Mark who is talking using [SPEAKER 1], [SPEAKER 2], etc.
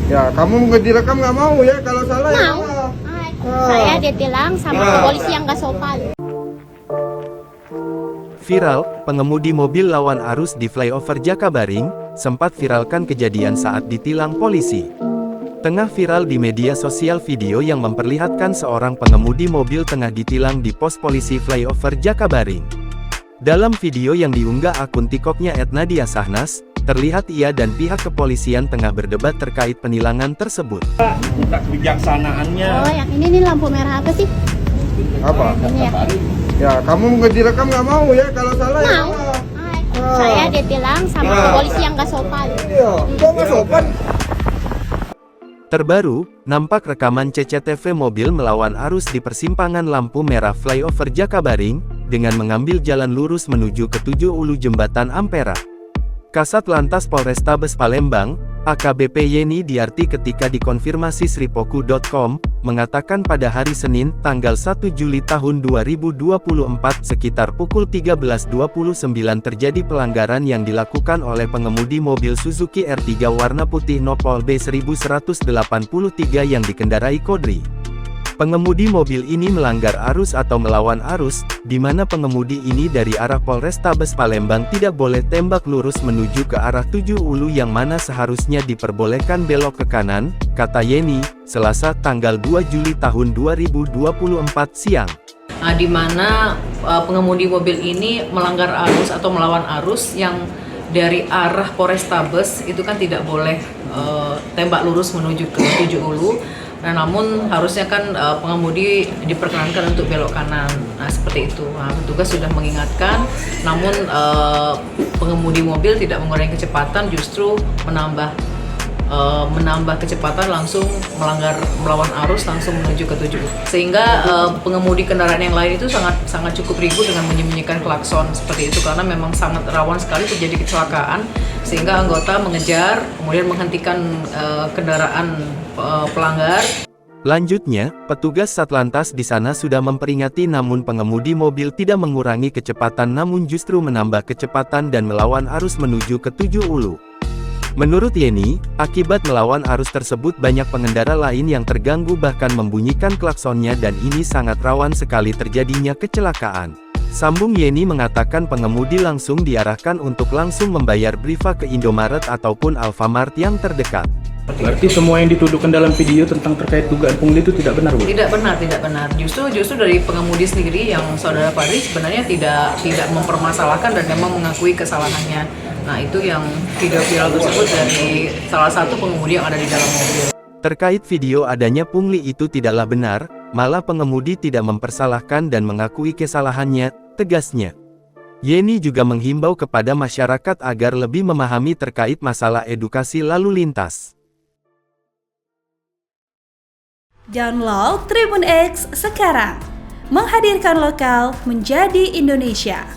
[SPEAKER 1] Ya, kamu nggak direkam nggak mau ya? Kalau salah ya
[SPEAKER 2] Mau.
[SPEAKER 1] salah.
[SPEAKER 2] Saya ditilang sama polisi yang gak sopan.
[SPEAKER 3] Viral, pengemudi mobil lawan arus di flyover Jakabaring, sempat viralkan kejadian saat ditilang polisi. Tengah viral di media sosial video yang memperlihatkan seorang pengemudi mobil tengah ditilang di pos polisi flyover Jakabaring. Dalam video yang diunggah akun TikToknya @nadiasahnas, terlihat ia dan pihak kepolisian tengah berdebat terkait penilangan tersebut.
[SPEAKER 4] Minta kebijaksanaannya.
[SPEAKER 2] Oh, yang ini nih lampu merah apa sih?
[SPEAKER 1] Apa?
[SPEAKER 2] Ini ya.
[SPEAKER 1] Ya, kamu nggak direkam nggak mau ya? Kalau salah ya
[SPEAKER 2] Mau.
[SPEAKER 1] salah.
[SPEAKER 2] Saya ditilang sama polisi yang gak sopan.
[SPEAKER 1] Iya, kok nggak sopan?
[SPEAKER 3] Terbaru, nampak rekaman CCTV mobil melawan arus di persimpangan lampu merah flyover Jakabaring, dengan mengambil jalan lurus menuju ke 7 Ulu Jembatan Ampera. Kasat Lantas Polrestabes Palembang, AKBP Yeni Diarti ketika dikonfirmasi sripoku.com, mengatakan pada hari Senin, tanggal 1 Juli tahun 2024 sekitar pukul 13.29 terjadi pelanggaran yang dilakukan oleh pengemudi mobil Suzuki R3 warna putih Nopol B1183 yang dikendarai Kodri. Pengemudi mobil ini melanggar arus atau melawan arus, di mana pengemudi ini dari arah Polrestabes Palembang tidak boleh tembak lurus menuju ke arah 7 Ulu yang mana seharusnya diperbolehkan belok ke kanan, kata Yeni, Selasa tanggal 2 Juli tahun 2024 siang.
[SPEAKER 5] Di mana pengemudi mobil ini melanggar arus atau melawan arus yang dari arah Polrestabes itu kan tidak boleh tembak lurus menuju ke 7 Ulu. Nah, namun harusnya kan pengemudi diperkenankan untuk belok kanan. Nah, seperti itu. Nah, petugas sudah mengingatkan, namun pengemudi mobil tidak mengurangi kecepatan, justru menambah kecepatan, langsung melawan arus, langsung menuju ke 7. Sehingga pengemudi kendaraan yang lain itu sangat cukup rigu dengan menyembunyikan klakson seperti itu, karena memang sangat rawan sekali terjadi kecelakaan, sehingga anggota mengejar, kemudian menghentikan kendaraan pelanggar.
[SPEAKER 3] Lanjutnya, petugas Satlantas di sana sudah memperingati, namun pengemudi mobil tidak mengurangi kecepatan namun justru menambah kecepatan dan melawan arus menuju ke 7 Ulu. Menurut Yeni, akibat melawan arus tersebut banyak pengendara lain yang terganggu bahkan membunyikan klaksonnya dan ini sangat rawan sekali terjadinya kecelakaan. Sambung Yeni mengatakan pengemudi langsung diarahkan untuk langsung membayar Briva ke Indomaret ataupun Alfamart yang terdekat.
[SPEAKER 4] Berarti semua yang dituduhkan dalam video tentang terkait dugaan pungli itu tidak benar, Bu?
[SPEAKER 5] Tidak benar. Justru dari pengemudi sendiri yang saudara Fadri sebenarnya tidak mempermasalahkan dan memang mengakui kesalahannya. Nah, itu yang video viral tersebut dari salah satu pengemudi yang ada di dalam mobil.
[SPEAKER 3] Terkait video adanya pungli itu tidaklah benar, malah pengemudi tidak mempersalahkan dan mengakui kesalahannya, tegasnya. Yeni juga menghimbau kepada masyarakat agar lebih memahami terkait masalah edukasi lalu lintas.
[SPEAKER 6] Download Tribun X sekarang, menghadirkan lokal menjadi Indonesia.